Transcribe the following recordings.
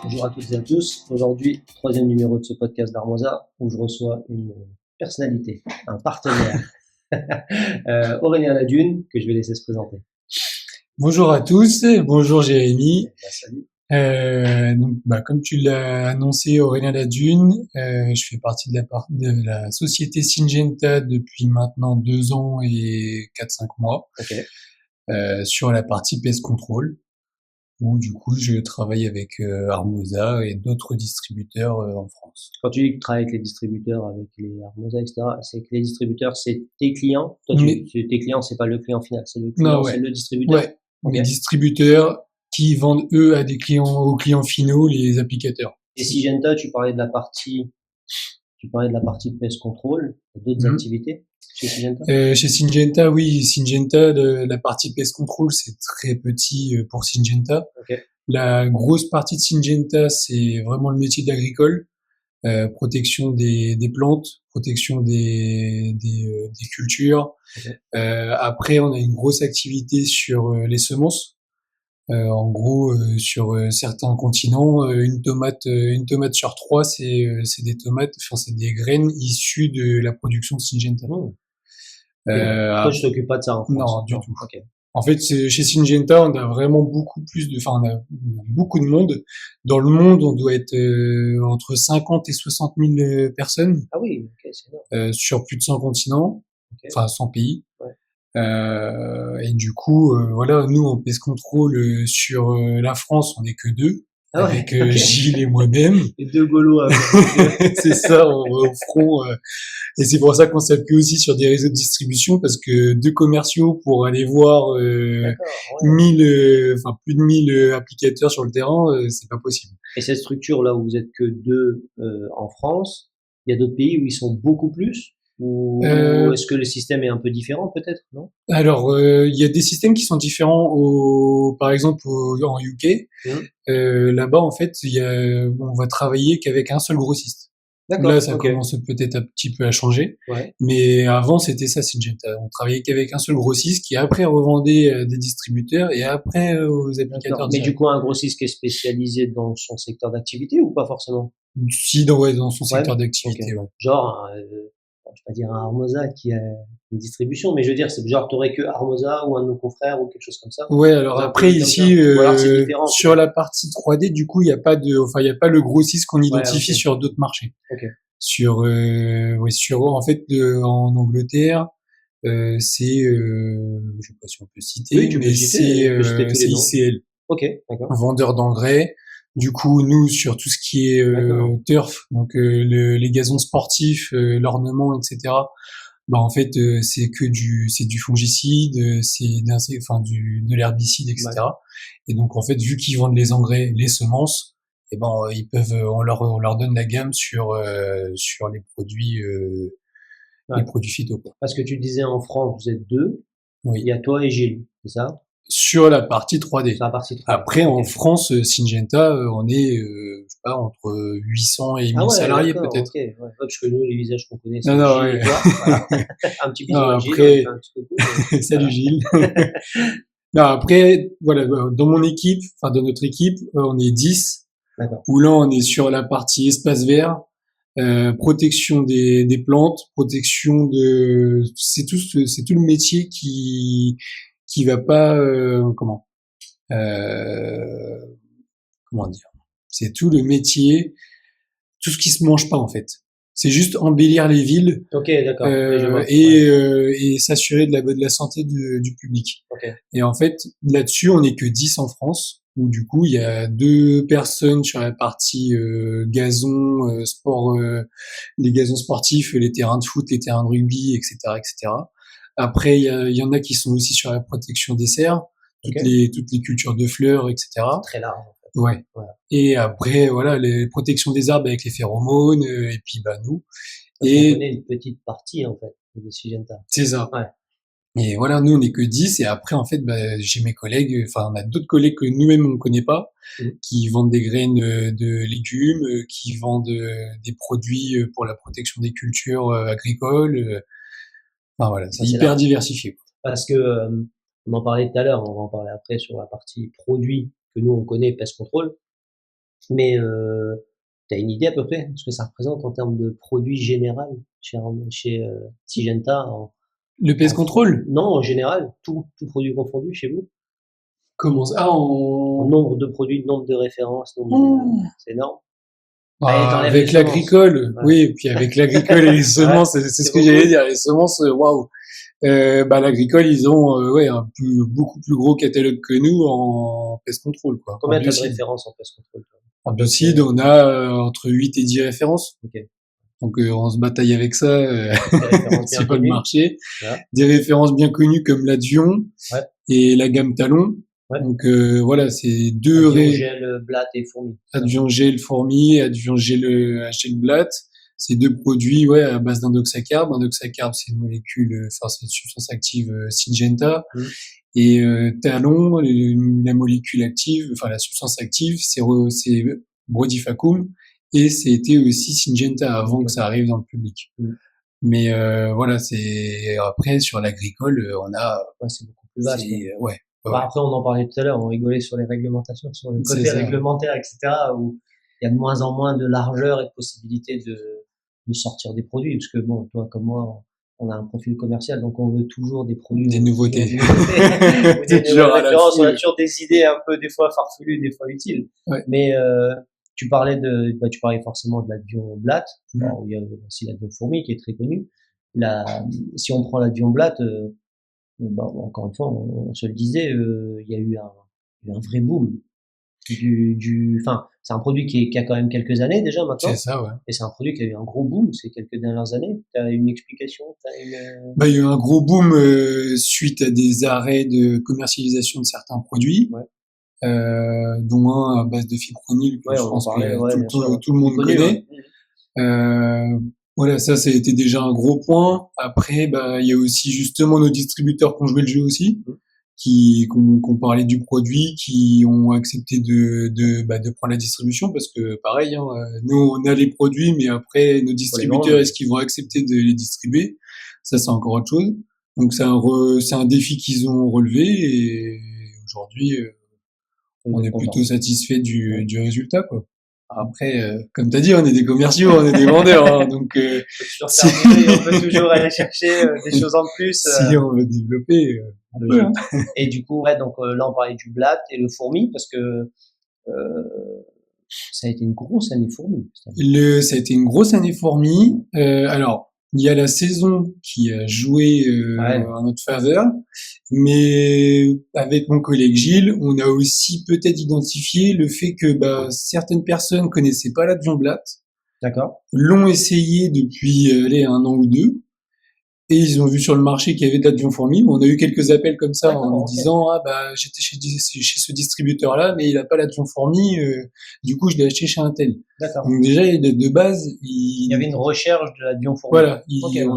Bonjour à toutes et à tous. Aujourd'hui, troisième numéro de ce podcast d'Armosa où je reçois une personnalité, un partenaire, Aurélien Ladune, que je vais laisser se présenter. Bonjour à tous, bonjour Jérémy. Salut. Comme tu l'as annoncé, Aurélien Ladune, je fais partie de la société Syngenta depuis maintenant 2 ans et 4-5 mois, Ok. sur la partie pest control, où du coup je travaille avec Armosa et d'autres distributeurs en France. Quand tu dis que tu travailles avec les distributeurs, avec les Armosa, etc., c'est que les distributeurs, c'est tes clients. Toi, tes clients, c'est pas le client final, c'est le client, c'est le distributeur. Ouais, okay. Les distributeurs qui vendent eux à aux clients finaux, les applicateurs. Et Syngenta, tu parlais de la partie pest control, d'autres activités chez Syngenta? Chez Syngenta, oui, Syngenta, la partie pest control, c'est très petit pour Syngenta. Okay. La grosse partie de Syngenta, c'est vraiment le métier d'agricole, protection des plantes, protection des cultures. Okay. Après, on a une grosse activité sur les semences. En gros, sur certains continents, une tomate sur 3, c'est des tomates, enfin c'est des graines issues de la production de Syngenta. Toi, je t'occupe pas de ça en France. Non, du tout. Okay. En fait, chez Syngenta, on a vraiment beaucoup on a beaucoup de monde. Dans le monde, on doit être entre 50 et 60 000 personnes. Ah oui, ok, c'est énorme. Sur plus de 100 continents, enfin 100 pays. Ouais. Et du coup, voilà, nous en pest control sur la France, on n'est que 2. Ah ouais, avec Gilles et moi-même. Les 2 Gaulois. C'est ça, on va au front. Et c'est pour ça qu'on s'appuie aussi sur des réseaux de distribution, parce que 2 commerciaux pour aller voir plus de 1000 applicateurs sur le terrain, c'est pas possible. Et cette structure là où vous êtes que 2 en France, il y a d'autres pays où ils sont beaucoup plus? Ou est-ce que le système est un peu différent peut-être, non? Alors, il y a des systèmes qui sont différents par exemple en UK. Là-bas, en fait, on va travailler qu'avec un seul grossiste. D'accord. Là, ça commence peut-être un petit peu à changer. Ouais. Mais avant, c'était ça, Syngenta. On travaillait qu'avec un seul grossiste qui après revendait des distributeurs et après aux applicateurs. Mais du coup, un grossiste qui est spécialisé dans son secteur d'activité ou pas forcément? Si, dans son secteur d'activité. Okay. Ouais. Genre, je vais pas dire un Armosa qui a une distribution, mais je veux dire, c'est genre, t'aurais que Armosa ou un de nos confrères ou quelque chose comme ça. Ouais, alors après, ici, sur la partie 3D, du coup, il n'y a pas le grossiste qu'on identifie sur d'autres marchés. Okay. En fait, en Angleterre, c'est, je sais pas si on peut citer, mais c'est ICL. Ok, d'accord. Vendeur d'engrais. Du coup, nous, sur tout ce qui est turf, donc les gazons sportifs, l'ornement, etc. En fait, c'est du fongicide, de l'herbicide, etc. Ouais. Et donc, en fait, vu qu'ils vendent les engrais, les semences, ils peuvent, on leur donne la gamme sur les produits phyto. Parce que tu disais en France, vous êtes 2. Oui. Il y a toi et Gilles, c'est ça? Sur la partie 3D. Sur la partie 3D. Après, en France, Syngenta, on est, je sais pas, entre 800 et 1000 salariés peut-être. Okay. Ouais, parce que nous, les visages qu'on connaît, c'est Gilles et toi. Voilà. Un petit bisou à Gilles. Après, salut Gilles. Non, après, voilà, dans mon équipe, enfin, dans notre équipe, on est 10. D'accord. Où là, on est sur la partie espace vert, protection des plantes, protection c'est tout le métier qui va pas, comment dire, c'est tout le métier, tout ce qui se mange pas en fait. C'est juste embellir les villes. Ok, d'accord. Et s'assurer de la santé du public. Okay. Et en fait, là-dessus, on n'est que 10 en France, où du coup, il y a 2 personnes sur la partie gazon, sport, les gazons sportifs, les terrains de foot, les terrains de rugby, etc., etc. Après, il y en a qui sont aussi sur la protection des serres, toutes les cultures de fleurs, etc. C'est très large. Ouais. Voilà. Et après, voilà, les protections des arbres avec les phéromones, et puis nous. On connaît une petite partie en fait de Syngenta. C'est ça. Ouais. Et voilà, nous, on n'est que 10. Et après, en fait, bah, j'ai mes collègues, enfin, on a d'autres collègues que nous-mêmes, on ne connaît pas, qui vendent des graines de légumes, qui vendent des produits pour la protection des cultures agricoles. Enfin, voilà, c'est c'est hyper large. diversifié. Parce que, on en parlait tout à l'heure, on va en parler après sur la partie produits que nous on connaît, Pest Control. Mais tu as une idée à peu près de ce que ça représente en termes de produits général chez Syngenta Le pest control? Non, en général, tout produit confondu chez vous? Comment ça? En nombre de produits, nombre de références, c'est énorme. Allez, Bah, t'enlèves les avec semences. l'agricole, Ouais. oui, et puis avec l'agricole et les Ouais, semences, c'est c'est ce que beaucoup. j'allais dire, les semences, waouh. Bah, l'agricole, ils ont ouais, beaucoup plus gros catalogue que nous en pest control, quoi, en Combien t'as de biocide. références en Pest Control, toi? En biocide, on a entre 8 et 10 références. Ok. Donc on se bataille avec ça, Des références bien sur le connues. marché. Voilà. Des références bien connues comme l'Advion Ouais. et la gamme Talon. Ouais. Donc voilà, c'est deux Advion, gel, blatt et fourmi. Advion gel fourmi, Advion gel blatt. C'est deux produits ouais à base d'indoxacarbe. Indoxacarbe, c'est une molécule, enfin c'est une substance active Syngenta. Et Talon, la molécule active, enfin la substance active, c'est Brodifacoum et c'était aussi Syngenta avant que ça arrive dans le public. Mais voilà, c'est après sur l'agricole, on a Ouais, c'est beaucoup plus vaste. ouais. Bah, après, on en parlait tout à l'heure, on rigolait sur les réglementations, sur le côté C'est ça. réglementaire, etc., où il y a de moins en moins de largeur et de possibilité de sortir des produits, parce que bon, toi comme moi, on a un profil commercial, donc on veut toujours des produits, Des nouveautés. des nouveautés, ou des Toujours nouvelles à références, on a l'affût. toujours des idées un peu des fois farfelues, des fois utiles. Ouais. Mais tu parlais tu parlais forcément de l'Advion blatt, alors, il y a aussi l'Advion fourmi qui est très connu. Si on prend l'Advion blatt, bah, encore une fois, on se le disait, il y a eu un vrai boom enfin, c'est un produit qui a quand même quelques années déjà C'est maintenant, ça, ouais. et c'est un produit qui a eu un gros boom ces quelques dernières années. T'as une explication? Bah, il y a eu un gros boom suite à des arrêts de commercialisation de certains produits, Ouais. dont un à base de fipronil que Ouais, je on en pense parlait, que ouais, bien sûr. tout le monde Connu, connaît. ouais. Voilà, ça a été déjà un gros point. Après, bah, il y a aussi justement nos distributeurs qui ont joué le jeu aussi, qui ont parlé du produit, qui ont accepté de prendre la distribution parce que pareil, hein, nous on a les produits, mais après nos distributeurs, est-ce qu'ils vont accepter de les distribuer? Ça, c'est encore autre chose. Donc c'est un défi qu'ils ont relevé et aujourd'hui, on est plutôt satisfait du résultat, quoi. Après, comme tu as dit, on est des commerciaux, on est des vendeurs, hein, donc on peut toujours aller chercher des choses en plus. Si on veut développer, on peut, hein. Et du coup, ouais, donc là on parlait du blatt et le fourmi parce que ça a été une grosse année fourmi. Ça a été une grosse année fourmi. Alors, il y a la saison qui a joué en notre faveur, mais avec mon collègue Gilles, on a aussi peut-être identifié le fait que certaines personnes connaissaient pas l'Advion blatt. D'accord. L'ont essayé depuis un an ou deux. Et ils ont vu sur le marché qu'il y avait de l'Advion fourmi. On a eu quelques appels comme ça en nous disant j'étais chez ce distributeur là, mais il a pas l'Advion fourmi. Du coup, je l'ai acheté chez un tel. D'accord. Donc déjà de base, il y avait une recherche de l'Advion fourmi. Voilà,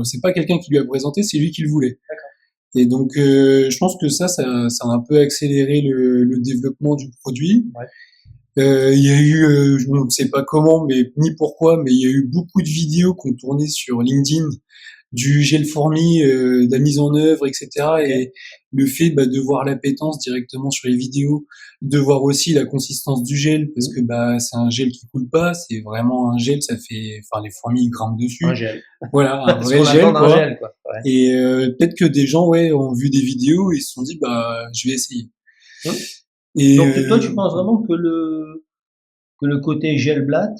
c'est pas quelqu'un qui lui a présenté, c'est lui qui le voulait. D'accord. Et donc je pense que ça a un peu accéléré le développement du produit. Ouais. Il y a eu, je ne sais pas comment, mais ni pourquoi, mais il y a eu beaucoup de vidéos qui ont tourné sur LinkedIn du gel fourmi, de la mise en œuvre, etc. Okay. Et le fait de voir l'appétence directement sur les vidéos, de voir aussi la consistance du gel, parce que c'est un gel qui coule pas, c'est vraiment un gel, ça fait, enfin les fourmis grimpent dessus. Un gel. Voilà, un vrai gel, quoi. Un gel, quoi. Ouais. Et peut-être que des gens ont vu des vidéos et ils se sont dit je vais essayer. Et donc toi tu penses vraiment que le côté gel blatt,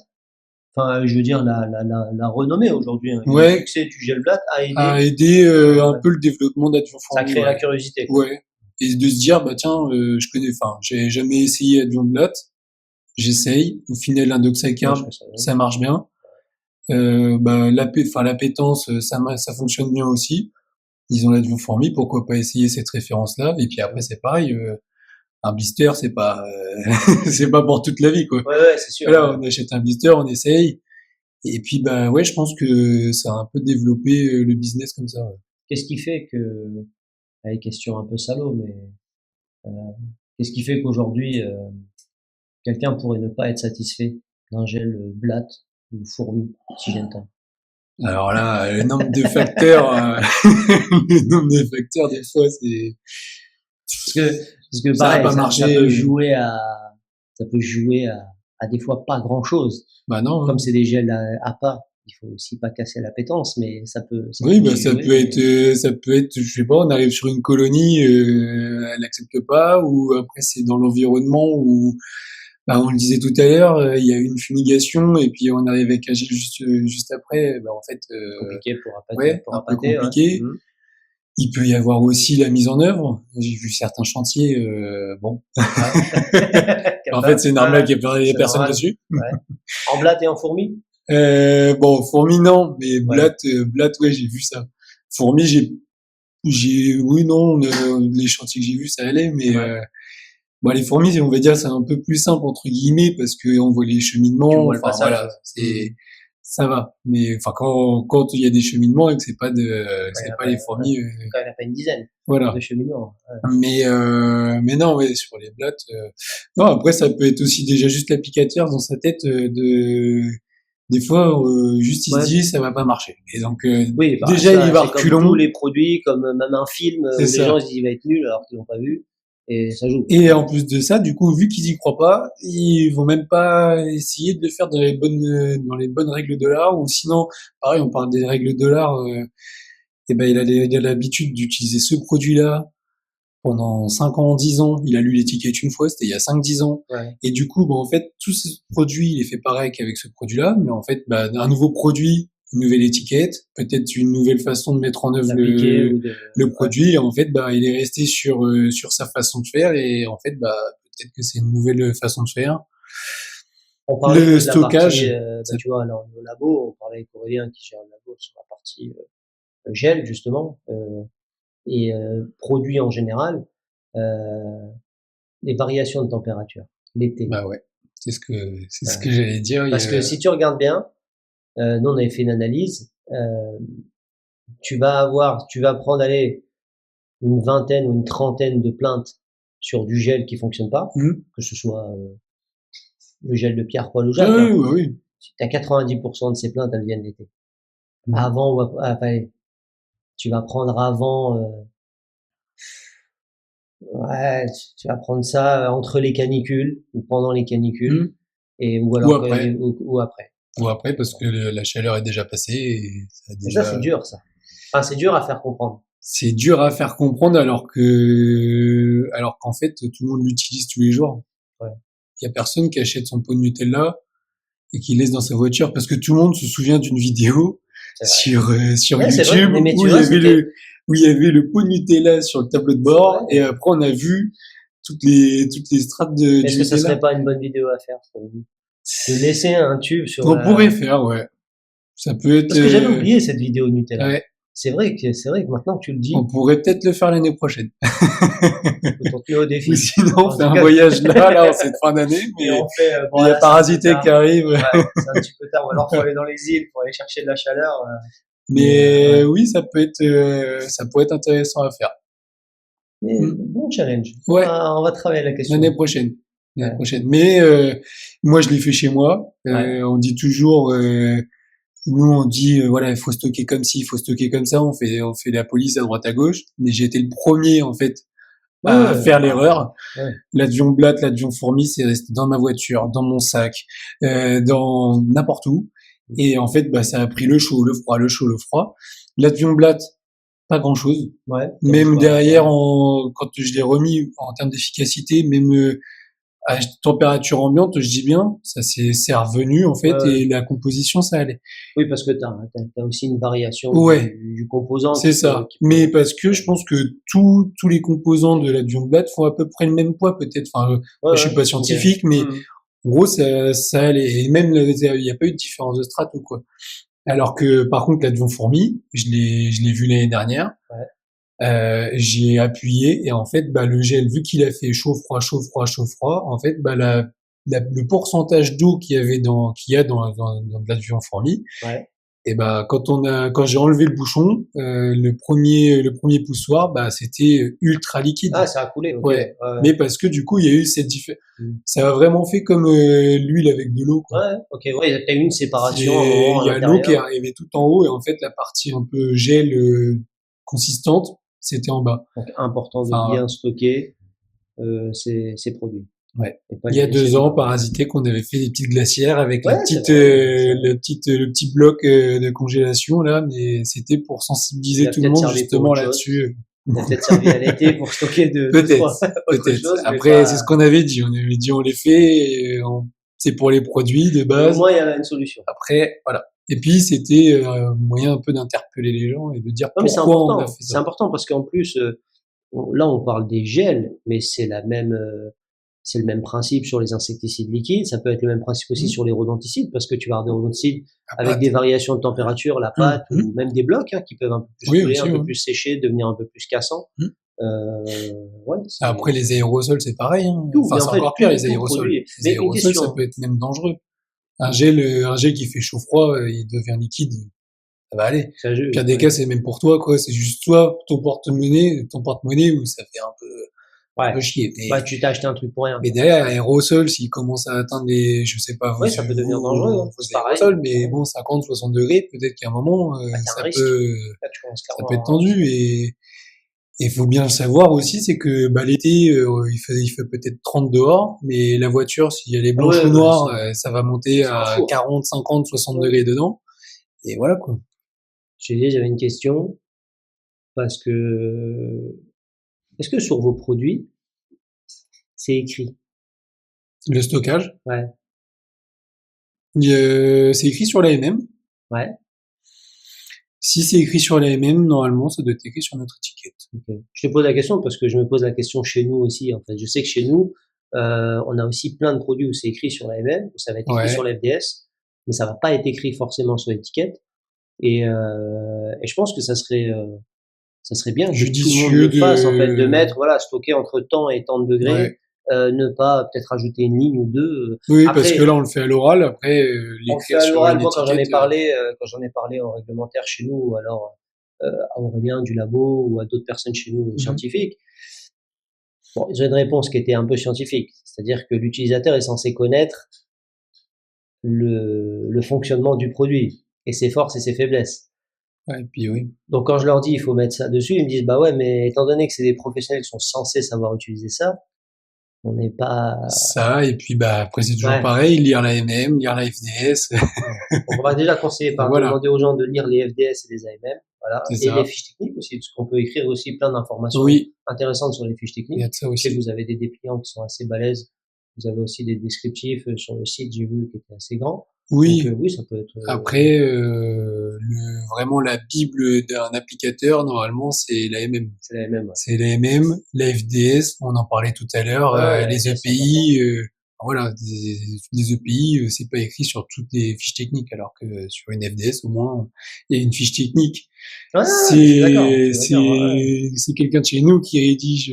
enfin, je veux dire, la renommée aujourd'hui, hein, le succès du gel blatt a aidé un peu le développement d'Advion fourmi. Ça crée la curiosité. Ouais. Et de se dire, je connais, j'ai jamais essayé Advion blatt, j'essaye. Au final, l'indoxacarbe, ça marche bien. L'appétence, ça fonctionne bien aussi. Ils ont l'Advion fourmi, pourquoi pas essayer cette référence-là? Et puis après, c'est pareil, un blister, c'est pas, c'est pas pour toute la vie, quoi. Ouais, c'est sûr. Voilà, on achète un blister, on essaye. Et puis, je pense que ça a un peu développé le business comme ça. Ouais. Qu'est-ce qui fait que les questions un peu salauds, mais qu'est-ce qui fait qu'aujourd'hui, quelqu'un pourrait ne pas être satisfait d'un gel Blatt ou fourmi, si j'entends? Alors là, le nombre de facteurs, le nombre de facteurs, des fois, c'est, Parce que ça va pareil, pas ça marcher. peut jouer à des fois pas grand chose. Bah non. Comme c'est des gels à pas, il faut aussi pas casser la pétence, mais ça peut Oui, bah aussi jouer. ça peut être, je sais pas, on arrive sur une colonie, elle accepte pas, ou après c'est dans l'environnement où, bah, on le disait tout à l'heure, il y a eu une fumigation et puis on arrive avec un gel juste après, bah en fait, Compliqué ouais, pour un peu appâter, ouais. compliqué. Il peut y avoir aussi la mise en œuvre. J'ai vu certains chantiers, bon. En fait, c'est normal qu'il y ait C'est personne normal. dessus. Ouais. En Blatt et en fourmi? Bon, fourmi non, mais Ouais. Blatt, ouais, j'ai vu ça. Fourmi, oui, non, les chantiers que j'ai vus, ça allait, mais bon, les fourmis, on va dire, c'est un peu plus simple entre guillemets parce que on voit les Tu cheminements. vois le Enfin passage. voilà, ça va. Mais enfin, quand il y a des cheminements et que c'est pas les fourmis, Quand il n'y en a pas une dizaine voilà. de cheminements. Mais non, ouais, sur les blattes. Non, après, ça peut être aussi déjà juste l'applicateur dans sa tête des fois, juste il se Ouais. dit ça va pas marcher. Et donc Oui, bah, déjà ça, il va c'est comme reculons. tous les produits, comme même un film où C'est les ça. gens se disent il va être nul alors qu'ils l'ont pas vu, et ça joue. Et en plus de ça, du coup, vu qu'ils y croient pas, ils vont même pas essayer de le faire dans les bonnes règles de l'art, ou sinon, pareil, on parle des règles de l'art, et ben il a l'habitude d'utiliser ce produit-là pendant 5 ans, 10 ans. Il a lu l'étiquette une fois, c'était il y a 5-10 ans. Ouais. Et du coup, bah, en fait, tout ce produit, il est fait pareil qu'avec ce produit-là, mais en fait, bah, un nouveau produit, une nouvelle étiquette, peut-être une nouvelle façon de mettre en œuvre le produit. En fait, bah, il est resté sur sa façon de faire, et en fait, bah, peut-être que c'est une nouvelle façon de faire. On parlait Le de la stockage. partie, tu vois, alors, au labo, on parlait avec Aurélien qui gère le labo sur la partie gel, justement, et produits en général, les variations de température, l'été. Bah ouais, c'est ce que j'allais dire. Parce que si tu regardes bien, nous on avait fait une analyse, tu vas prendre, allez, une vingtaine ou une trentaine de plaintes sur du gel qui fonctionne pas, que ce soit le gel de Pierre, Paul ou Jacques. Ah, oui, oui. T'as 90% de ces plaintes, elles viennent l'été. Avant ou après, tu vas prendre avant, ouais, tu vas prendre ça entre les canicules ou pendant les canicules, ou alors après. ou après. Ou après, parce que la chaleur est déjà passée et ça a Et ça, déjà... c'est dur, ça. Enfin, c'est dur à faire comprendre. C'est dur à faire comprendre alors qu'en fait, tout le monde l'utilise tous les jours. Ouais. Il y a personne qui achète son pot de Nutella et qui laisse dans sa voiture, parce que tout le monde se souvient d'une vidéo sur YouTube où il y avait le pot de Nutella sur le tableau de bord, et après on a vu toutes les strates de Est-ce du que ça Nutella. serait pas une bonne vidéo à faire, de laisser un tube sur On pourrait faire, ouais. Ça peut être... Parce que j'avais oublié cette vidéo Nutella. Ouais. C'est vrai que maintenant que tu le dis. On pourrait peut-être le faire l'année prochaine. Faut tenir au défi. Ou sinon, on fait un voyage là, en cette fin d'année, mais il y a Parasité qui arrive. Ouais, c'est un petit peu tard. Ou alors, faut aller dans les îles pour aller chercher de la chaleur. Mais oui, ça pourrait être intéressant à faire. Mais bon challenge. Ouais. On va travailler la question. L'année prochaine. Mais moi, je l'ai fait chez moi. On dit toujours... nous, on dit, voilà, il faut stocker comme ci, il faut stocker comme ça. On fait la police à droite à gauche. Mais j'ai été le premier, en fait, à faire l'erreur. Ouais. L'avion Blatt, l'avion fourmi, c'est resté dans ma voiture, dans mon sac, dans n'importe où. Et en fait, bah, ça a pris le chaud, le froid, le chaud, le froid. L'avion Blatt, pas grand chose. Ouais. Même derrière, quand je l'ai remis en termes d'efficacité, même, à température ambiante, je dis bien, ça c'est revenu en fait, et la composition ça allait. Oui, parce que t'as aussi une variation du composant. C'est ça. Mais parce que je pense que tous les composants de l'avion Blatt font à peu près le même poids peut-être. Enfin, je suis pas scientifique, mais en gros ça allait. Et même il n'y a pas eu de différence de strate ou quoi. Alors que par contre l'avion fourmi, je l'ai vu l'année dernière. Ouais. J'ai appuyé et en fait, bah, le gel, vu qu'il a fait chaud, froid, chaud, froid, chaud, froid, en fait, bah, le pourcentage d'eau qu'il y a dans de l'avion fourmi Et bah quand j'ai enlevé le bouchon, le premier poussoir, bah c'était ultra liquide. Ah, ça a coulé, ok. Ouais. Mais parce que du coup, il y a eu ça a vraiment fait comme l'huile avec de l'eau, quoi. Ouais, ok, ouais, il y a eu une séparation à un Il moment à y a l'eau qui est l'intérieur. arrivée tout en haut et en fait la partie un peu gel consistante, c'était en bas. Donc, important de Enfin, bien stocker ces produits. ouais. Et pas Il les y a laisser 2 ans, déborder. Parasité, qu'on avait fait des petites glacières avec Ouais, c'est vrai, c'est vrai. le petit bloc de congélation là, mais c'était pour Il sensibiliser a tout le peut-être monde servi pour justement autre chose. là-dessus. Il a peut-être servi à l'été pour stocker deux, Peut-être, trois autre peut-être. chose, mais Après, c'est ce pas. qu'on avait dit. On avait dit on les fait, c'est pour les produits de Mais au base. moins, il y a une solution. Après, voilà. Et puis c'était moyen un peu d'interpeller les gens et de dire Non, mais c'est pourquoi on a important. fait C'est ça. important parce qu'en plus, là, on parle des gels, mais c'est le même principe sur les insecticides liquides. Ça peut être le même principe aussi Mmh. sur les rodenticides, parce que tu vas avoir des rodenticides La avec des pâte. variations de température, la Mmh, pâte, mmh. ou même des blocs qui peuvent un peu plus Oui couler, un aussi. peu Ouais. plus sécher, devenir un peu plus cassants. Mmh. Ouais, Après les aérosols, c'est pareil. Hein. tout. Enfin, Mais en c'est fait, encore pire les tout aérosols. produit. Les Mais une aérosols, ça question. peut être même dangereux. Un gel qui fait chaud-froid, il devient liquide. Ça va aller. Ça, Pire des cas, c'est même pour toi, quoi. C'est juste toi, ton porte-monnaie où ça fait un ouais. peu chier. Bah, tu t'as acheté un truc pour rien, Mais quoi. derrière, aérosol, s'il commence à atteindre je sais pas, Ouais, ça peut devenir dangereux, hein. vos C'est pareil. aérosols, mais bon, 50, 60 degrés, peut-être qu'à un moment, Bah, t'as un risque. Là, tu commences ça peut être clairement à un risque. tendu et il faut bien le savoir aussi, c'est que, bah, l'été, il fait peut-être 30 dehors, mais la voiture, si elle est Ah blanche ouais, ou ouais, noire, ça va monter c'est un à four. 40, 50, 60 Ouais. degrés dedans. Et voilà, quoi. J'ai dit, j'avais une question parce que est-ce que sur vos produits, c'est écrit? Le stockage, Ouais, c'est écrit sur l'AMM. ouais, Si c'est écrit sur l'AMM, normalement, ça doit être écrit sur notre étiquette. ok. Je te pose la question parce que je me pose la question chez nous aussi, en fait. Je sais que chez nous, on a aussi plein de produits où c'est écrit sur la MM, où ça va être écrit sur Ouais. la FDS, mais ça va pas être écrit forcément sur l'étiquette. Et je pense que ça serait bien que tout le monde Judicieux le fasse, en fait, de de, mettre, voilà, stocker entre tant et tant de ouais. degrés, ne pas peut-être ajouter une ligne ou deux. Oui, parce que Après, là, on le fait à l'oral. Après, on le fait l'écrire à sur l'oral. une Moi, étiquette, quand j'en ai parlé en réglementaire chez nous, ou alors à Aurélien du labo ou à d'autres personnes chez nous mhm. scientifiques, bon, ils ont une réponse qui était un peu scientifique, c'est-à-dire que l'utilisateur est censé connaître le fonctionnement du produit et ses forces et ses faiblesses. Ouais, et puis oui. Donc quand je leur dis il faut mettre ça dessus, ils me disent bah ouais, mais étant donné que c'est des professionnels qui sont censés savoir utiliser ça, on n'est pas. Ça, et puis bah après c'est toujours Ouais. pareil, lire la MM, lire la FDS, Ouais. Donc on va déjà conseiller et par voilà, demander aux gens de lire les FDS et les AMM, voilà, c'est et les ça. fiches techniques aussi, parce qu'on peut écrire aussi plein d'informations Oui, intéressantes sur les fiches il y a techniques. de ça Je sais que aussi. vous avez des dépliants qui sont assez balèzes. Vous avez aussi des descriptifs sur le site, j'ai vu, qui étaient assez grands. Donc Oui, oui, ça peut être. après, vraiment la bible d'un applicateur, normalement, c'est la MM. C'est la AMM, ouais. C'est la MM, la FDS, on en parlait tout à l'heure, Ouais, ouais, la les FDS, c'est important. EPI, voilà, des EPI, c'est pas écrit sur toutes les fiches techniques, alors que sur une FDS, au moins, il y a une fiche technique. Ouais, ouais, ouais, mais je suis d'accord, ouais, ouais. C'est quelqu'un de chez nous qui rédige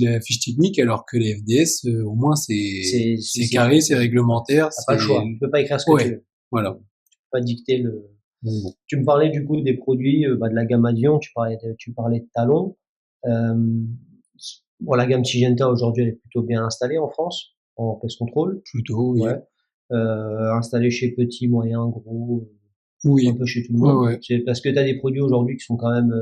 la fiche technique, alors que les FDS, au moins, c'est carré, c'est réglementaire, T'as pas le choix. c'est, Tu peux pas écrire ce que tu ouais, veux. Tu voilà. peux pas dicter le. Donc bon. Tu me parlais du coup des produits, bah, de la gamme Adion, tu parlais de Talon. Euh, bon, la gamme Syngenta aujourd'hui elle est plutôt bien installée en France, en pest control. Plutôt, Ouais. oui. Installée chez petit, moyen, gros, un Oui. peu chez tout le Ouais, monde. ouais. C'est parce que tu as des produits aujourd'hui qui sont quand même,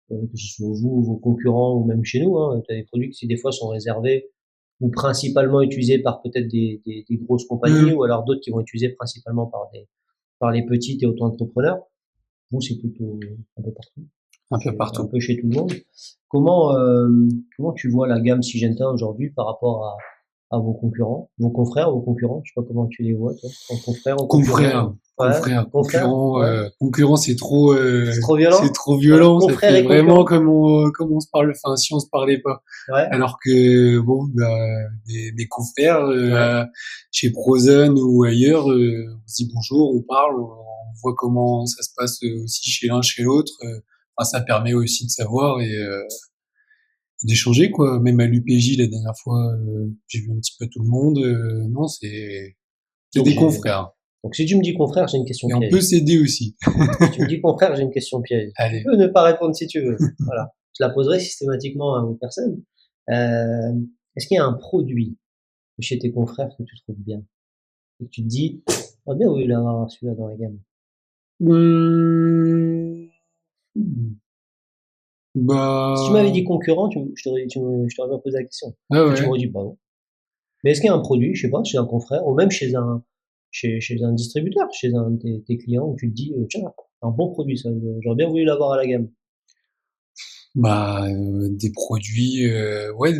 que ce soit vous, vos concurrents ou même chez nous, hein, tu as des produits qui des fois sont réservés ou principalement utilisés par peut-être des grosses compagnies Mmh. ou alors d'autres qui vont être utilisés principalement par les petites et auto-entrepreneurs. Vous, c'est plutôt un peu partout, Un peu un partout. peu chez tout le monde. Comment, comment tu vois la gamme Syngenta aujourd'hui par rapport à vos concurrents, vos confrères, vos concurrents? Je sais pas comment tu les vois, toi. En confrères, en concurrents? Ouais, confrères, ouais. Concurrent, C'est trop violent? c'est trop Ouais. violent. Ça Confrères fait et vraiment concurrents? comme on se parle, enfin, si on se parlait pas. Ouais, Alors que, bon, bah, des confrères, ouais. chez Prozone ou ailleurs, on se dit bonjour, on parle, on voit comment ça se passe aussi chez l'un, chez l'autre. Enfin, ça permet aussi de savoir et, d'échanger, quoi. Même à l'UPJ, la dernière fois, j'ai vu un petit peu tout le monde. Non, c'est Donc des j'ai, confrères. Donc, si tu me dis confrère, j'ai une question Et on piège. peut s'aider aussi. Si tu me dis confrère, j'ai une question piège. Allez. Tu peux ne pas répondre si tu veux. Voilà. Je la poserai systématiquement aux personnes. Est-ce qu'il y a un produit chez tes confrères que tu trouves bien? Et que tu te dis, oh bien, oui, l'avoir celui-là dans la gamme. Mmh. Si tu m'avais dit Bah, concurrent, je t'aurais pas posé la question. ah Tu ouais. m'aurais dit pas, non. Mais est-ce qu'il y a un produit, je sais pas, chez un confrère, ou même chez un distributeur, chez un de tes clients, où tu te dis, tiens, un bon produit, ça, j'aurais bien voulu l'avoir à la gamme. Bah, des produits, ouais,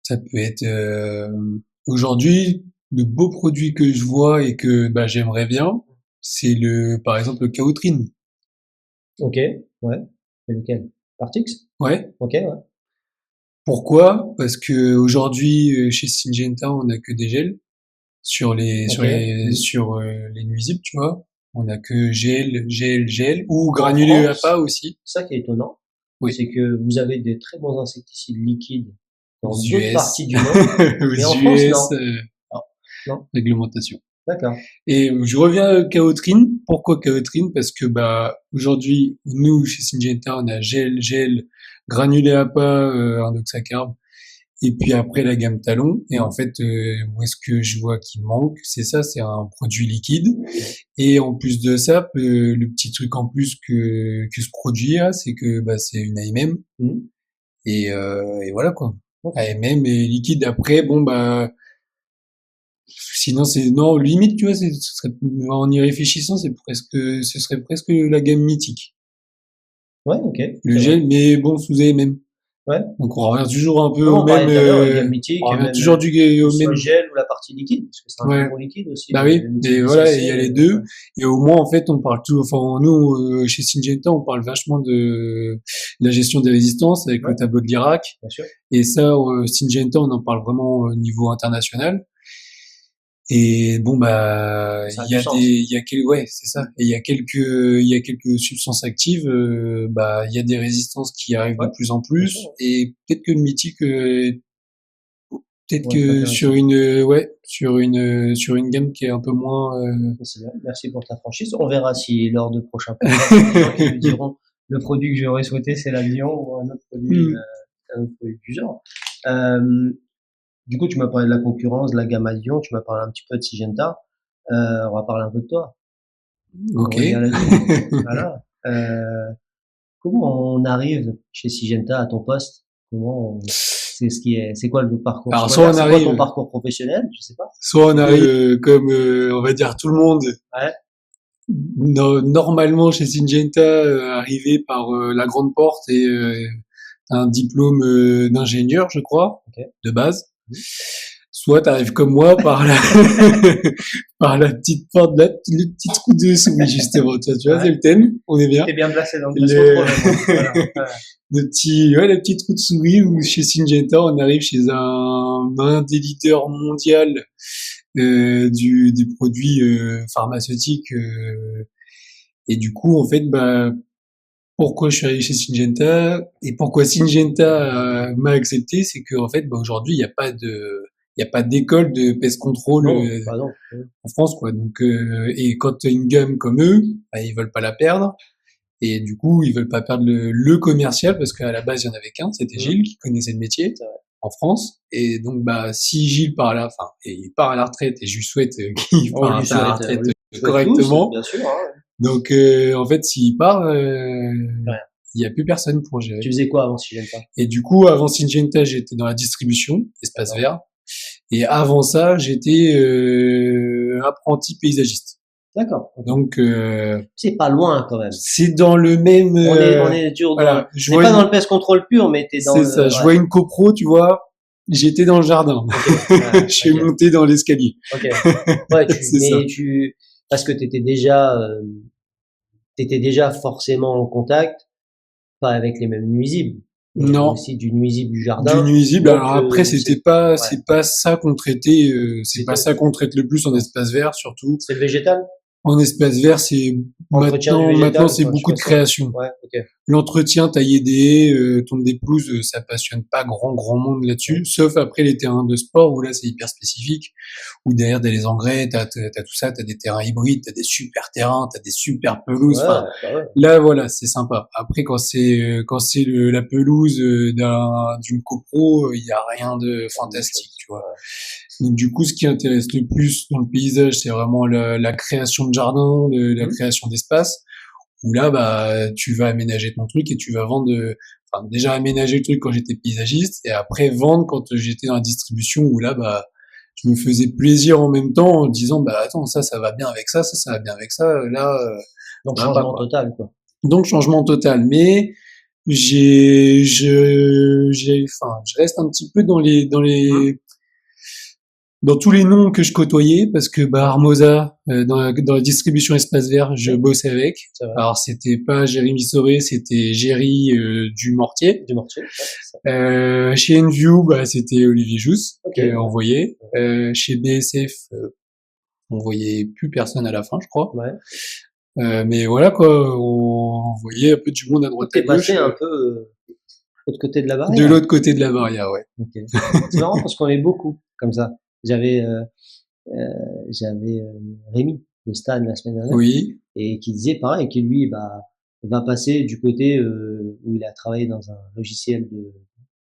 ça peut être, aujourd'hui, le beau produit que je vois et que, bah, j'aimerais bien, c'est par exemple, le Kaotrine. Ok, ouais. C'est lequel? Partix? Ouais. Ok, ouais. Pourquoi? Parce que aujourd'hui, chez Syngenta, on a que des gels Ok. sur les nuisibles, tu vois. On a que gel ou En granulé France, APA aussi. ça qui est étonnant, Oui. c'est que vous avez des très bons insecticides liquides Aux dans d'autres US, parties du monde, aux mais en France, US, non. Ah, non, réglementation. d'accord. Et je reviens à Kaotrine. Pourquoi Kaotrine? Parce que bah aujourd'hui, nous chez Syngenta, on a gel, granulé APA, indoxacarbe, et puis après la gamme Talon. Et en fait, moi ce que je vois qui manque, c'est ça, c'est un produit liquide. Et en plus de ça, le petit truc en plus que ce produit a, c'est que bah c'est une AMM. Mhm. Et voilà quoi. Ok. AMM et liquide. Après, bon bah sinon, c'est non limite, tu vois, en y réfléchissant, ce serait presque la gamme mythique, Ouais, ok, le c'est vrai. gel, mais bon sous AMM. Ouais. Donc on revient toujours un peu Comme au on parlait même, tout à l'heure, la gamme mythique on et revient même toujours que au ce soit le même. gel ou la partie liquide, parce que c'est un très Ouais. bon liquide aussi, Bah le oui, mythique et du voilà, CC. il y a les Ouais. deux. Et au moins en fait, on parle tout, enfin nous chez Syngenta, on parle vachement de la gestion des résistances avec le Ouais, tableau de l'Irak. bien sûr. Et ça, Syngenta, on en parle vraiment au niveau international. Et bon bah Ça a du sens. ouais c'est ça, et il y a quelques substances actives, bah il y a des résistances qui arrivent de Ouais, plus en bien plus, sûr. et peut-être que le mythique, peut-être Ouais, c'est que intéressant. sur une gamme qui est un peu moins C'est bien. Merci pour ta franchise. On verra si lors de prochains podcasts, il y a des gens qui nous diront le produit que j'aurais souhaité, c'est l'avion ou Hmm. un autre produit du genre. Euh, du coup, tu m'as parlé de la concurrence, de la gamme Avion, tu m'as parlé un petit peu de Syngenta. On va parler un peu de toi, Ok. Aurélien Lavigne. Voilà. Comment on arrive chez Syngenta à ton poste? C'est quoi le parcours? Alors C'est quoi ton parcours professionnel? Je sais pas. soit on arrive comme on va dire tout le monde, Ouais. normalement chez Syngenta, arrivé par la grande porte et un diplôme d'ingénieur, je crois, Ok. de base. Mhm. Soit t'arrives comme moi par la par la petite porte, le petit trou de souris justement. Tu vois, c'est Ouais. le thème. On est bien. T'es bien placé dans le pest Le, control, au moins. Voilà. Ouais. le petit trou de souris où chez Syngenta, on arrive chez un des leaders mondial du produit pharmaceutique. Et du coup, en fait, bah pourquoi je suis arrivé chez Syngenta et pourquoi Syngenta m'a accepté, c'est que en fait, bah, aujourd'hui, il y a pas d'école de pest control Non, bah non. en France, quoi. Donc, et quand tu as une gamme comme eux, bah, ils veulent pas la perdre. Et du coup, ils veulent pas perdre le commercial parce qu'à la base, il y en avait qu'un, c'était Mhm. Gilles qui connaissait le métier C'est vrai. en France. Et donc, bah, si Gilles part là, enfin, et il part à la retraite, et je lui souhaite qu'il On lui parte à la souhaite, retraite tous, correctement. bien sûr, hein. Donc, en fait, s'il part, Ouais. il y a plus personne pour gérer. Tu faisais quoi avant Syngenta? Et du coup, avant Syngenta, j'étais dans la distribution, espace D'accord. vert. Et avant ça, j'étais apprenti paysagiste. D'accord. Ok. Donc, C'est pas loin quand même. c'est dans le même. On est toujours Voilà, c'est pas dans le pest control pur, mais t'es dans c'est ça. Je ouais. vois une copro, tu vois. J'étais dans le jardin. Ok. Ouais, Je suis ok. monté dans l'escalier. Ok. Ouais, C'est ça. parce que t'étais déjà forcément en contact, pas avec les mêmes nuisibles, mais il y avait Non, aussi du nuisible du du jardin. nuisible. Donc, Alors après, ouais. c'est pas ça qu'on traitait. C'est pas C'était, ça qu'on traite le plus en non. espace vert, surtout. C'est le végétal? En espace vert, c'est Entretien du végétal, maintenant c'est enfin, je sais beaucoup pas de ça. création. Ouais, ok. L'entretien, tailler des haies, tondre des pelouses, ça passionne pas grand monde là-dessus, sauf après les terrains de sport où là c'est hyper spécifique, où derrière t'as les engrais, t'as tout ça, t'as des terrains hybrides, t'as des super terrains, t'as des super pelouses. Ouais, Enfin, bah ouais. là voilà, c'est sympa. Après quand c'est la pelouse d'une copro, il y a rien de fantastique, tu vois. Donc du coup, ce qui intéresse le plus dans le paysage, c'est vraiment la création de jardin, la création d'espace. Où là, bah, tu vas aménager ton truc et tu vas vendre, enfin, déjà aménager le truc quand j'étais paysagiste et après vendre quand j'étais dans la distribution où là, bah, je me faisais plaisir en même temps en disant, bah, attends, ça va bien avec ça va bien avec ça, là, Donc, bah, changement total, quoi. donc, changement total. Mais, enfin, je reste un petit peu dans tous les noms que je côtoyais, parce que bah, Armosa, dans la distribution espace vert, je bossais avec. Alors c'était pas Jérémy Soré, c'était Géry du Mortier. Chez Enview, bah, c'était Olivier Jousse, on voyait. Chez BSF, on voyait plus personne à la fin, je crois. Ouais. Mais voilà quoi, on voyait un peu du monde à droite à gauche. T'es passé un peu de l'autre côté de la barrière. De l'autre côté de la barrière, ouais. Okay. C'est marrant parce qu'on est beaucoup comme ça. J'avais Rémi de Stan la semaine dernière, oui, et qui disait pareil, qui lui va passer du côté où il a travaillé dans un logiciel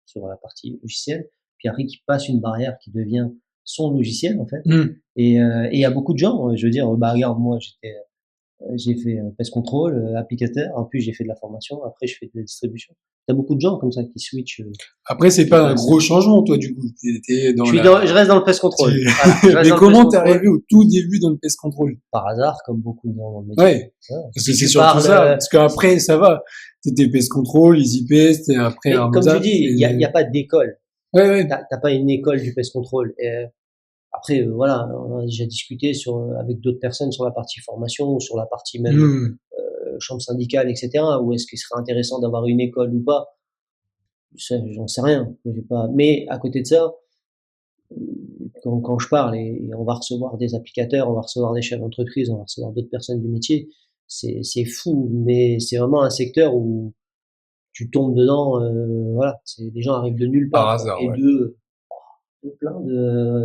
sur la partie logicielle, puis après qui passe une barrière qui devient son logiciel en fait. Et il y a beaucoup de gens, je veux dire, bah regarde, moi j'ai fait pest control, applicateur, en plus j'ai fait de la formation, après je fais de la distribution. T'as beaucoup de gens comme ça qui switchent. Après, c'est pas un gros changement, toi, du coup. Je reste dans le pest control. Voilà, mais comment t'es arrivé au tout début dans le pest control? Par hasard, comme beaucoup de gens dans le métier. Ouais. Parce que c'est surtout ça. Parce qu'après, ça va. T'étais pest control, easy pest, et après, comme tu dis, il y a pas d'école. Ouais. T'as pas une école du pest control. Et après, voilà, on a déjà discuté avec d'autres personnes sur la partie formation ou sur la partie même chambre syndicale, etc. Où est-ce qu'il serait intéressant d'avoir une école ou pas? J'en sais rien. Mais à côté de ça, quand je parle et on va recevoir des applicateurs, on va recevoir des chefs d'entreprise, on va recevoir d'autres personnes du métier, c'est fou, mais c'est vraiment un secteur où tu tombes dedans, voilà, les gens arrivent de nulle part. Par hasard, et de plein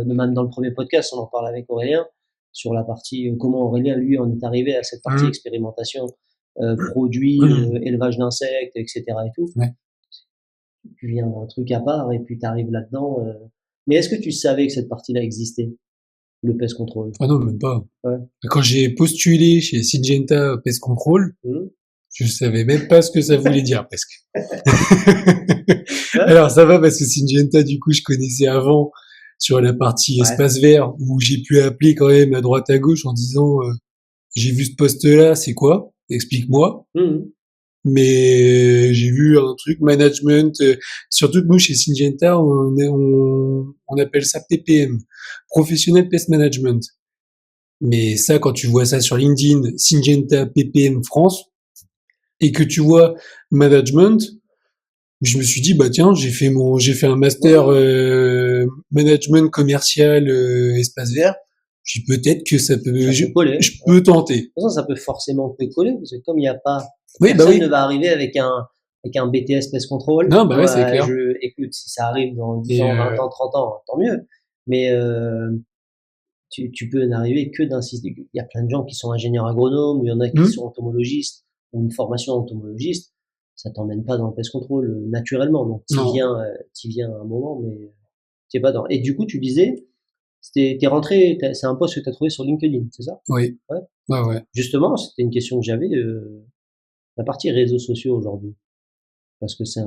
même dans le premier podcast, on en parle avec Aurélien, sur la partie comment Aurélien, lui, en est arrivé à cette partie expérimentation, produits, élevage d'insectes, etc. et tout. Ouais. Tu viens d'un truc à part et puis tu arrives là-dedans. Mais est-ce que tu savais que cette partie-là existait, le pest control? Ah non, même pas. Ouais. Quand j'ai postulé chez Syngenta pest control, je savais même pas ce que ça voulait dire, presque. Alors, ça va parce que Syngenta, du coup, je connaissais avant sur la partie espace vert où j'ai pu appeler quand même à droite à gauche en disant, j'ai vu ce poste-là, c'est quoi? Explique-moi. Mais j'ai vu un truc management, surtout que nous chez Syngenta on appelle ça PPM, Professional Pest Management. Mais ça, quand tu vois ça sur LinkedIn, Syngenta PPM France, et que tu vois management, je me suis dit bah tiens, j'ai fait un master management commercial espace vert. Je dis peut-être que ça peut, je peux tenter. De toute façon, ça peut forcément te coller parce que comme il n'y a pas oui, personne ne va arriver avec un BTS pest control. Non, bah ouais, c'est clair. Écoute, si ça arrive dans 10 ans, 20 ans, 30 ans, tant mieux. Mais tu peux n'arriver que d'un système. Il y a plein de gens qui sont ingénieurs agronomes, ou il y en a qui sont entomologistes, ou une formation entomologiste. Ça t'emmène pas dans le pest control naturellement. Donc t'y viens à un moment, mais t'y es pas dans. Et du coup, tu disais, t'es rentré, c'est un poste que t'as trouvé sur LinkedIn, c'est ça? Oui. Ouais. Justement, c'était une question que j'avais. La partie réseaux sociaux aujourd'hui, parce que c'est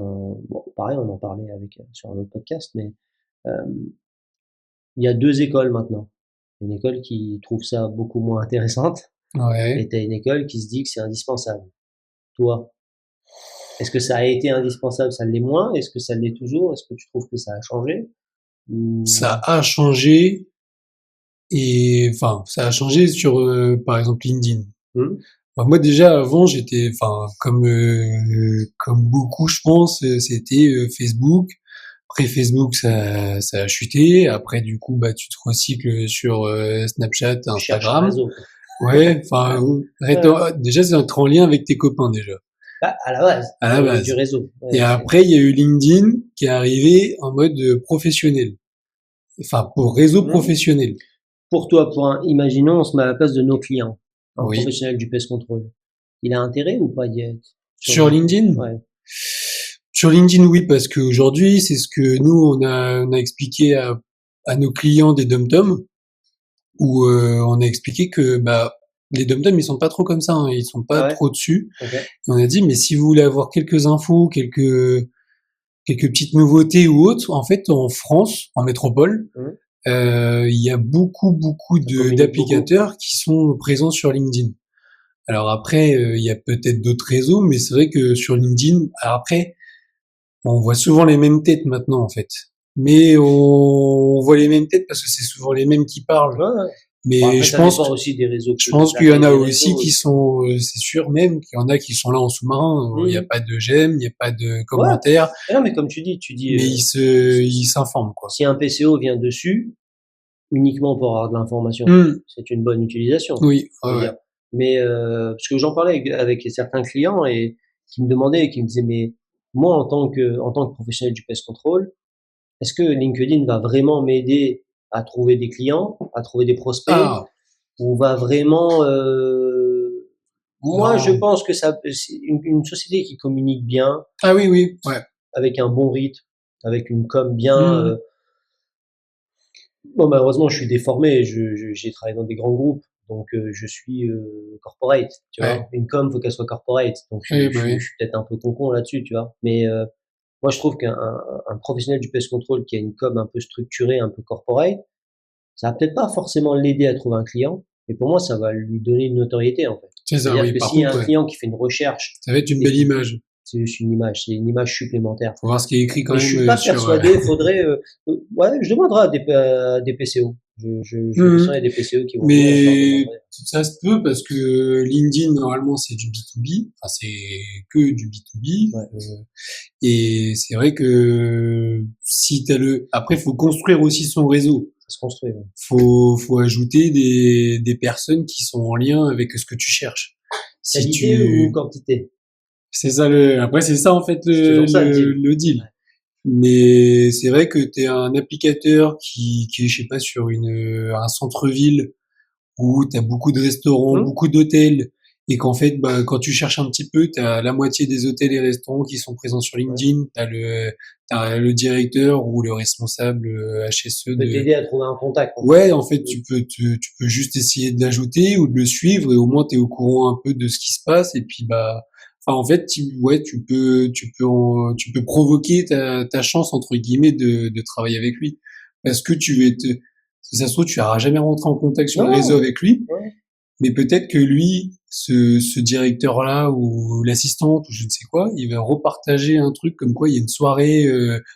pareil, on en parlait sur un autre podcast, mais il y a deux écoles maintenant. Une école qui trouve ça beaucoup moins intéressante, et t'as une école qui se dit que c'est indispensable. Toi, est-ce que ça a été indispensable? Ça l'est moins? Est-ce que ça l'est toujours? Est-ce que tu trouves que ça a changé? Ça a changé, et enfin, ça a changé sur, par exemple, LinkedIn. Enfin, moi déjà avant j'étais, enfin comme beaucoup je pense, c'était Facebook. Après Facebook ça a chuté. Après du coup bah tu te recycles sur Snapchat, Instagram. Ouais, enfin, déjà, c'est être en lien avec tes copains, déjà. Bah, à la base. À la base. Du réseau. Et après, il y a eu LinkedIn qui est arrivé en mode professionnel. Enfin, pour réseau professionnel. Pour toi, imaginons, on se met à la place de nos clients. Un Oui. professionnel du pest control. Il a intérêt ou pas d'y être? Sur LinkedIn? Ouais. Sur LinkedIn, oui, parce qu'aujourd'hui, c'est ce que nous, on a expliqué à nos clients des dom-toms, où on a expliqué que bah les dom-toms, ils sont pas trop comme ça, hein, ils sont pas trop dessus. Okay. On a dit, mais si vous voulez avoir quelques infos, quelques petites nouveautés ou autres, en fait, en France, en métropole, il y a beaucoup d'applicateurs qui sont présents sur LinkedIn. Alors après, il y a peut-être d'autres réseaux, mais c'est vrai que sur LinkedIn, alors après, on voit souvent les mêmes têtes maintenant, en fait. Mais on voit les mêmes têtes parce que c'est souvent les mêmes qui parlent. Ouais. Mais bon, après, je pense aussi des réseaux. Je pense qu'il y en a aussi qui sont, c'est sûr même qu'il y en a qui sont là en sous-marin. Il n'y a pas de j'aime, il n'y a pas de commentaires. Ouais. Non, mais comme tu dis, mais ils s'informent, quoi. Si un PCO vient dessus, uniquement pour avoir de l'information, c'est une bonne utilisation. Oui. Ouais. Mais parce que j'en parlais avec certains clients et qui me demandaient, qui me disaient, mais moi en tant que professionnel du pest control, est-ce que LinkedIn va vraiment m'aider à trouver des clients, à trouver des prospects, ou va vraiment moi, je pense que ça, c'est une société qui communique bien. Ah oui, ouais. Avec un bon rythme, avec une com bien. Bon, malheureusement, je suis déformé. J'ai travaillé dans des grands groupes, donc je suis corporate. Tu vois, une com, faut qu'elle soit corporate. Donc je suis peut-être un peu con là-dessus, tu vois. Mais moi, je trouve qu'un professionnel du pest control qui a une com un peu structurée, un peu corporate, ça va peut-être pas forcément l'aider à trouver un client, mais pour moi, ça va lui donner une notoriété en fait. C'est-à-dire que s'il y a un client qui fait une recherche, ça va être une belle image. C'est juste une image, c'est une image supplémentaire. Faut voir ce qui est écrit quand même. Je suis pas persuadé, faudrait, ouais, je demanderai à des PCO. Je il y a des PCO qui vont mais ça se peut parce que LinkedIn, normalement, c'est du B2B. Enfin, c'est que du B2B. Et c'est vrai que si t'as après, faut construire aussi son réseau. Ça se construit, ouais. Faut ajouter des personnes qui sont en lien avec ce que tu cherches. Qualité ou quantité? C'est ça après c'est ça en fait le deal. Ouais. Mais c'est vrai que t'es un applicateur qui est, je sais pas, sur un centre-ville où t'as beaucoup de restaurants, beaucoup d'hôtels, et qu'en fait, bah, quand tu cherches un petit peu, t'as la moitié des hôtels et restaurants qui sont présents sur LinkedIn, t'as le directeur ou le responsable HSE. Peut t'aider à trouver un contact. Ouais, en fait, tu peux juste essayer de l'ajouter ou de le suivre, et au moins t'es au courant un peu de ce qui se passe, et puis bah, enfin, en fait, tu peux provoquer ta chance, entre guillemets, de travailler avec lui. Parce que ça se trouve, tu n'auras jamais rentré en contact sur le réseau avec lui. Mais peut-être que lui, ce directeur-là, ou l'assistante, ou je ne sais quoi, il va repartager un truc comme quoi il y a une soirée,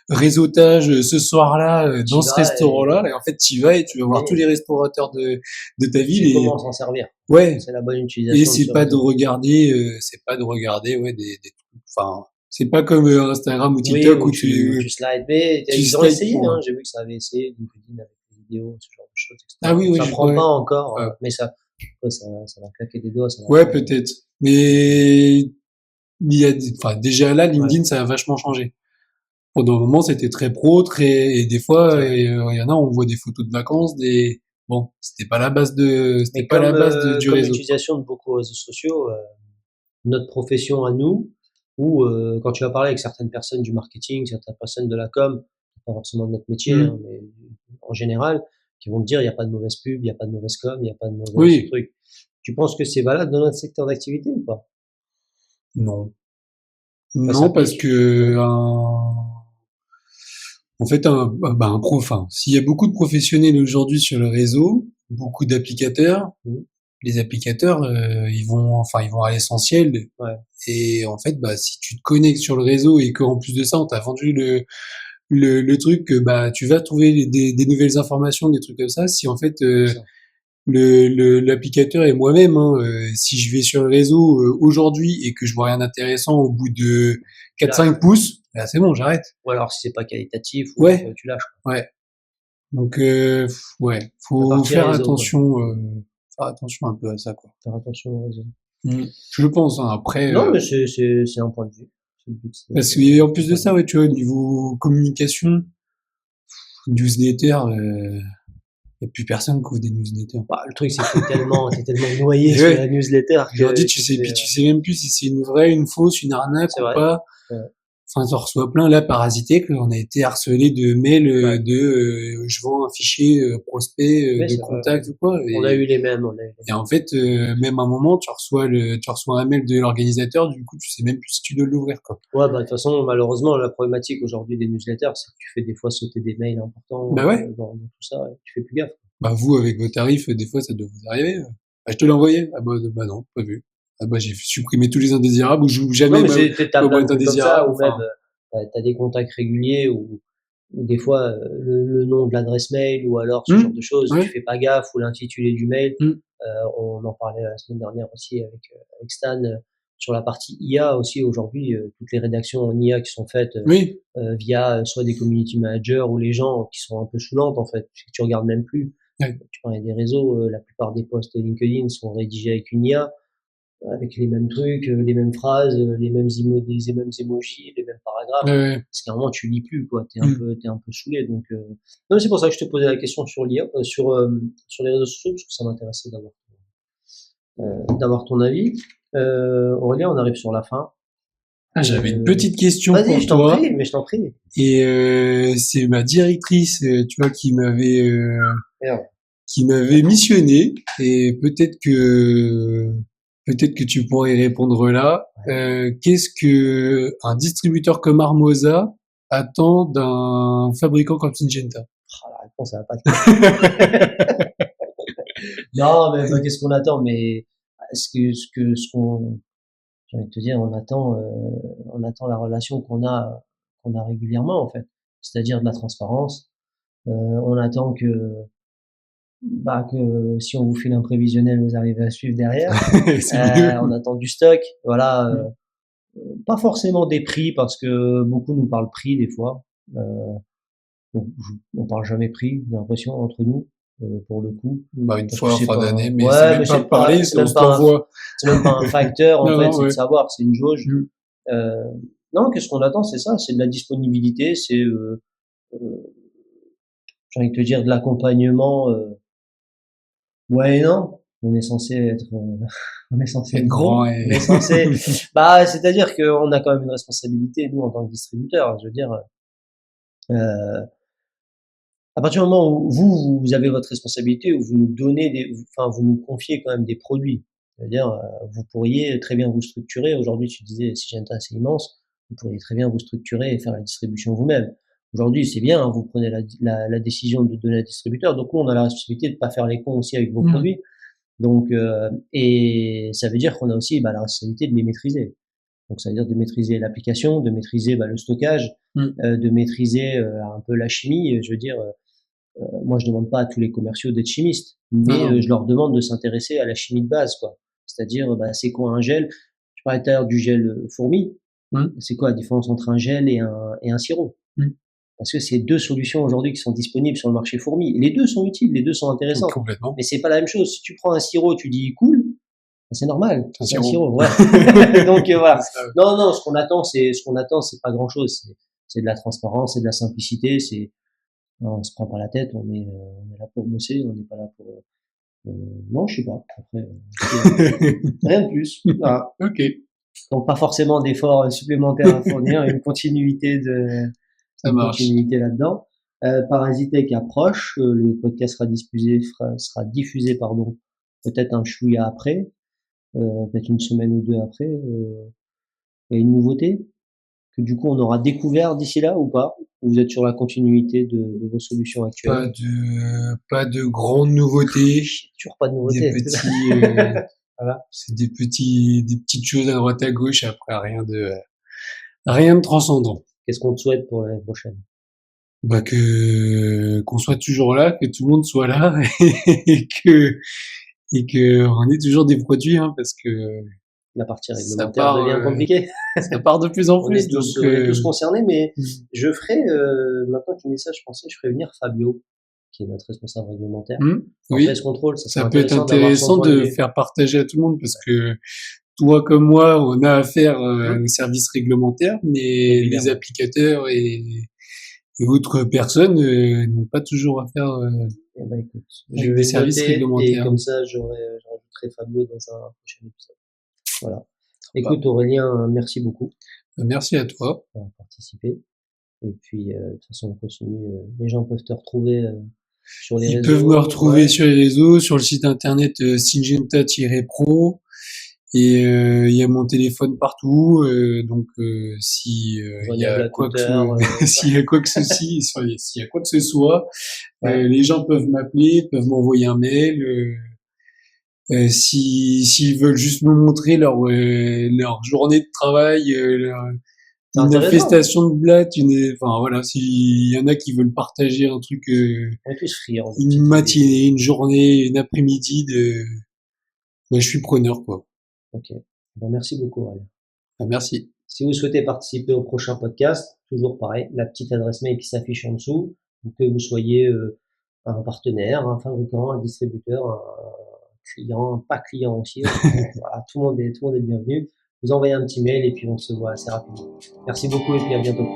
réseautage ce soir-là, dans ce restaurant-là. Et en fait, tu y vas et tu vas voir tous les restaurateurs de ta ville. Et comment s'en servir. Ouais. C'est la bonne utilisation. Et c'est pas de regarder, ouais, des trucs, enfin, c'est pas comme Instagram ou TikTok où tu slides, mais ils ont essayé, hein, j'ai vu que ça avait essayé, LinkedIn avec des vidéos, ce genre de choses, etc. Ah oui, ça prend pas encore, mais ça va claquer des doigts. Ouais, peut-être. Mais déjà là, LinkedIn, ça a vachement changé. Pendant un moment, c'était très pro, et des fois, il y en a, on voit des photos de vacances, bon, c'était pas la base du réseau. Comme l'utilisation de beaucoup de réseaux sociaux, notre profession à nous, ou quand tu vas parler avec certaines personnes du marketing, certaines personnes de la com, pas forcément de notre métier, hein, mais en général, qui vont te dire il n'y a pas de mauvaise pub, il n'y a pas de mauvaise com, il n'y a pas de mauvais truc. Tu penses que c'est valable dans notre secteur d'activité ou pas? Non. Non, parce que en fait, s'il y a beaucoup de professionnels aujourd'hui sur le réseau, beaucoup d'applicateurs, les applicateurs, ils vont à l'essentiel. Et en fait, bah, si tu te connectes sur le réseau et qu'en plus de ça, on t'a vendu le truc que bah tu vas trouver des nouvelles informations, des trucs comme ça. Si en fait l'applicateur et moi-même, si je vais sur le réseau aujourd'hui et que je vois rien d'intéressant au bout de 4-5 pouces, bah, c'est bon, j'arrête. Ou alors si c'est pas qualitatif, tu lâches. Ouais. Donc faut faire attention. faire attention un peu à ça, quoi. Faire attention aux réseaux. Je le pense, hein. Après, Non, mais c'est un point de vue. parce qu'en plus de ça, ouais, tu vois, au niveau communication, newsletter, y a plus personne qui ouvre des newsletters. Bah, le truc, c'est que t'es tellement noyé sur la newsletter que aujourd'hui, tu sais même plus si c'est une vraie, une fausse, une arnaque ou pas. Ouais. Enfin, t'en reçois plein. Là, Parasitech, on a été harcelé de mails je vends un fichier prospect de contact ou quoi. On a eu les mêmes. Et en fait, même à un moment, tu reçois un mail de l'organisateur, du coup, tu sais même plus si tu dois l'ouvrir, quoi. Ouais, bah, de toute façon, malheureusement, la problématique aujourd'hui des newsletters, c'est que tu fais des fois sauter des mails importants dans tout ça, et tu fais plus gaffe. Bah, vous, avec vos tarifs, des fois, ça doit vous arriver. Ah, je te l'ai envoyé? Ah, bah non, pas vu. Ah, bah, j'ai supprimé tous les indésirables ou j'ouvre jamais ma boîte indésirable. Ou enfin... même, t'as des contacts réguliers ou des fois, le nom de l'adresse mail ou alors ce genre de choses, tu fais pas gaffe, ou l'intitulé du mail. On en parlait la semaine dernière aussi avec Stan, sur la partie IA aussi. Aujourd'hui, toutes les rédactions en IA qui sont faites via soit des community managers ou les gens qui sont un peu saoulantes, en fait, tu regardes même plus. Tu parlais des réseaux, la plupart des posts LinkedIn sont rédigés avec une IA, avec les mêmes trucs, les mêmes phrases, les mêmes emojis, les mêmes paragraphes. Parce qu'à un moment, tu lis plus, quoi. T'es un peu saoulé. Donc, non, c'est pour ça que je te posais la question sur l'IA, sur les réseaux sociaux, parce que ça m'intéressait d'avoir ton avis. Aurélien, on arrive sur la fin. Ah, j'avais une petite question pour toi. Vas-y, je t'en prie. Et c'est ma directrice, tu vois, qui m'avait missionné, et peut-être que tu pourrais répondre là. Qu'est-ce que un distributeur comme Armoza attend d'un fabricant comme Syngenta? La réponse, ça va pas te Non, mais qu'est-ce qu'on attend? Mais ce qu'on j'ai envie de te dire, on attend la relation qu'on a régulièrement, en fait. C'est-à-dire de la transparence. On attend que si on vous file un prévisionnel, vous arrivez à suivre derrière. On attend du stock. Voilà. Pas forcément des prix, parce que beaucoup nous parlent prix des fois. On parle jamais prix, j'ai l'impression, entre nous. Pour le coup. Une fois en fin d'année, mais c'est même pas parler, c'est on se t'envoie. C'est même pas un facteur, en fait, c'est de savoir, c'est une jauge. Non, qu'est-ce qu'on attend? C'est ça, c'est de la disponibilité, c'est, j'ai envie de te dire, de l'accompagnement, ouais et non. On est censé être grand, on est censé, c'est-à-dire qu'on a quand même une responsabilité, nous, en tant que distributeur. Je veux dire, à partir du moment où vous avez votre responsabilité, où vous nous donnez vous nous confiez quand même des produits. C'est-à-dire, vous pourriez très bien vous structurer. Aujourd'hui, tu disais, Syngenta, c'est immense. Vous pourriez très bien vous structurer et faire la distribution vous-même. Aujourd'hui, c'est bien, hein, vous prenez la décision de donner à distributeur. Donc, nous, on a la responsabilité de pas faire les cons aussi avec vos produits. Donc, et ça veut dire qu'on a aussi la responsabilité de les maîtriser. Donc, ça veut dire de maîtriser l'application, de maîtriser le stockage, de maîtriser un peu la chimie. Je veux dire, moi, je demande pas à tous les commerciaux d'être chimistes, mais je leur demande de s'intéresser à la chimie de base, quoi. C'est-à-dire, c'est quoi un gel? Je parlais tout à l'heure du gel fourmi. C'est quoi la différence entre un gel et un sirop? Parce que c'est deux solutions aujourd'hui qui sont disponibles sur le marché fourmi. Les deux sont utiles, les deux sont intéressants. Complètement. Mais c'est pas la même chose. Si tu prends un sirop, tu dis cool, c'est normal. C'est un sirop. Ouais. Donc voilà. Non, ce qu'on attend, c'est pas grand chose. C'est de la transparence, c'est de la simplicité, on se prend pas la tête, on est là pour bosser, on n'est pas là pour, non, je sais pas. Après, rien de plus. Voilà. Ok. Donc pas forcément d'efforts supplémentaires à fournir, une continuité là-dedans. Parasitech approche, le podcast sera diffusé, peut-être un chouïa après, peut-être une semaine ou deux après. Il y a une nouveauté que du coup on aura découvert d'ici là ou pas? Ou vous êtes sur la continuité de vos solutions actuelles? Pas de grandes nouveautés. Toujours pas de nouveautés. Voilà. C'est des petites choses à droite à gauche, après rien de transcendant. Qu'est-ce qu'on te souhaite pour l'année prochaine? Qu'on soit toujours là, que tout le monde soit là, et que on ait toujours des produits, hein, parce que la partie réglementaire devient compliquée. Ça part de plus en plus. On est tous concernés, mais je ferai, maintenant que tu dis ça, je pensais, je ferai venir Fabio. qui est notre responsable réglementaire. Oui, Face control, ça peut être intéressant de faire partager à tout le monde parce que toi comme moi, on a affaire à un service réglementaire, mais les applicateurs et autres personnes n'ont pas toujours affaire Eh ben, écoute, avec des services réglementaires. Et comme ça, je rajouterai Fabio dans un prochain épisode. Voilà. Écoute, Aurélien, merci beaucoup. Merci à toi. D'avoir participé. Et puis, de toute façon, on continue. Les gens peuvent te retrouver sur les réseaux. Ils peuvent me retrouver sur les réseaux, sur le site internet Syngenta-Pro. Et il y a mon téléphone partout, donc si il y a quoi que s'il y a quoi que ceci, s'il y a quoi que ce soit, les gens peuvent m'appeler, peuvent m'envoyer un mail. S'ils veulent juste me montrer leur journée de travail, une infestation de blattes, enfin voilà, s'il y en a qui veulent partager un truc, une matinée, une journée, une après-midi je suis preneur, quoi. Ok. Ben, merci beaucoup, Aurélien. Merci. Si vous souhaitez participer au prochain podcast, toujours pareil, la petite adresse mail qui s'affiche en dessous, que vous soyez un partenaire, un fabricant, un distributeur, un client, un pas client aussi. Voilà, tout le monde est bienvenu. Vous envoyez un petit mail et puis on se voit assez rapidement. Merci beaucoup et puis à bientôt.